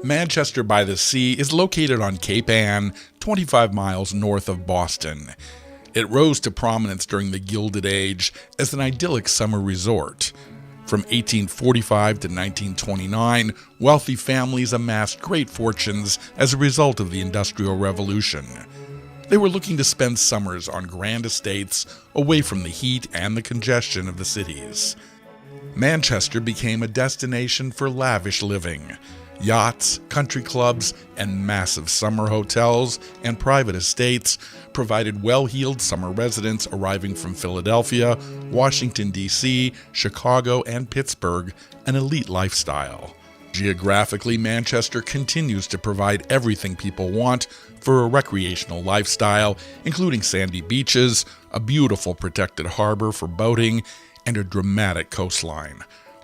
Manchester by the Sea is located on Cape Ann, 25 miles north of Boston. It rose to prominence during the Gilded Age as an idyllic summer resort. From 1845 to 1929, wealthy families amassed great fortunes as a result of the Industrial Revolution. They were looking to spend summers on grand estates away from the heat and the congestion of the cities. Manchester became a destination for lavish living. Yachts, country clubs, and massive summer hotels and private estates provided well-heeled summer residents arriving from Philadelphia, Washington, D.C., Chicago, and Pittsburgh an elite lifestyle. Geographically, Manchester continues to provide everything people want for a recreational lifestyle, including sandy beaches, a beautiful protected harbor for boating, and a dramatic coastline.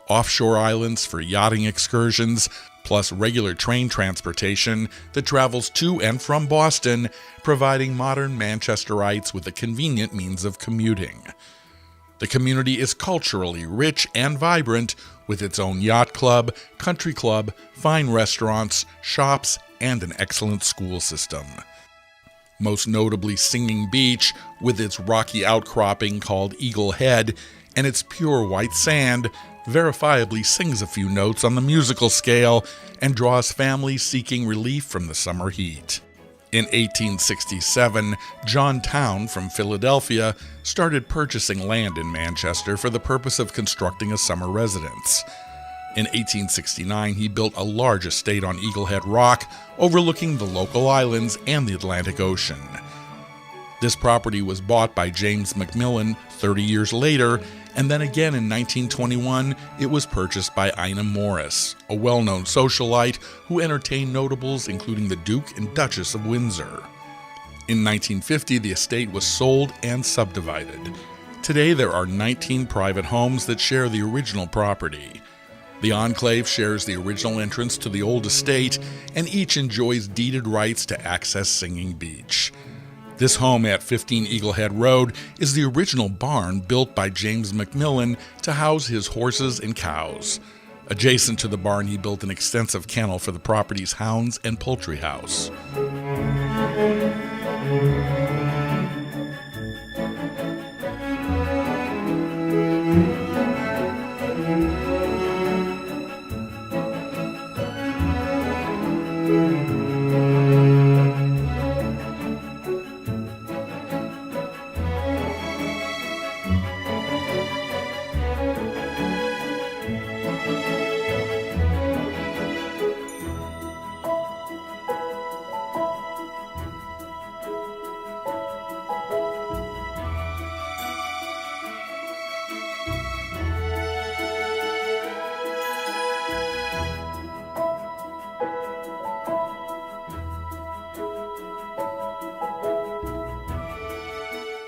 Offshore islands for yachting excursions, plus regular train transportation that travels to and from Boston, providing modern Manchesterites with a convenient means of commuting. The community is culturally rich and vibrant, with its own yacht club, country club, fine restaurants, shops, and an excellent school system. Most notably Singing Beach, with its rocky outcropping called Eagle Head, and its pure white sand, verifiably sings a few notes on the musical scale and draws families seeking relief from the summer heat. In 1867, John Town from Philadelphia started purchasing land in Manchester for the purpose of constructing a summer residence. In 1869, he built a large estate on Eaglehead Rock, overlooking the local islands and the Atlantic Ocean. This property was bought by James Macmillan 30 years later, and then again in 1921, it was purchased by Ina Morris, a well-known socialite who entertained notables including the Duke and Duchess of Windsor. In 1950, the estate was sold and subdivided. Today, there are 19 private homes that share the original property. The enclave shares the original entrance to the old estate, and each enjoys deeded rights to access Singing Beach. This home at 15 Eaglehead Road is the original barn built by James Macmillan to house his horses and cows. Adjacent to the barn, he built an extensive kennel for the property's hounds and poultry house.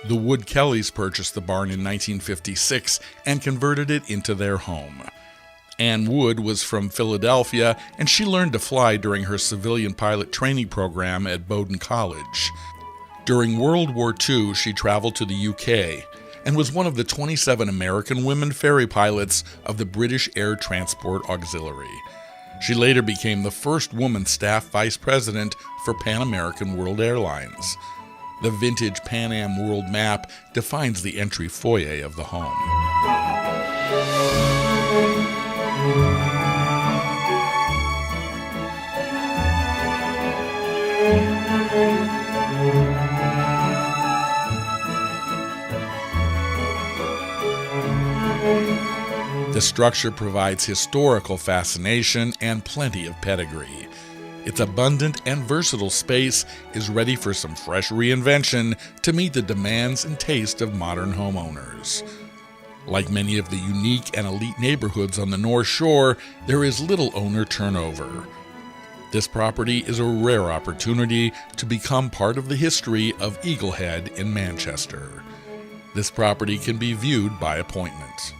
The Wood Kellys purchased the barn in 1956 and converted it into their home. Ann Wood was from Philadelphia, and she learned to fly during her civilian pilot training program at Bowdoin College. During World War II, she traveled to the UK and was one of the 27 American women ferry pilots of the British Air Transport Auxiliary. She later became the first woman staff vice president for Pan American World Airlines. The vintage Pan Am World map defines the entry foyer of the home. The structure provides historical fascination and plenty of pedigree. Its abundant and versatile space is ready for some fresh reinvention to meet the demands and taste of modern homeowners. Like many of the unique and elite neighborhoods on the North Shore, there is little owner turnover. This property is a rare opportunity to become part of the history of Eaglehead in Manchester. This property can be viewed by appointment.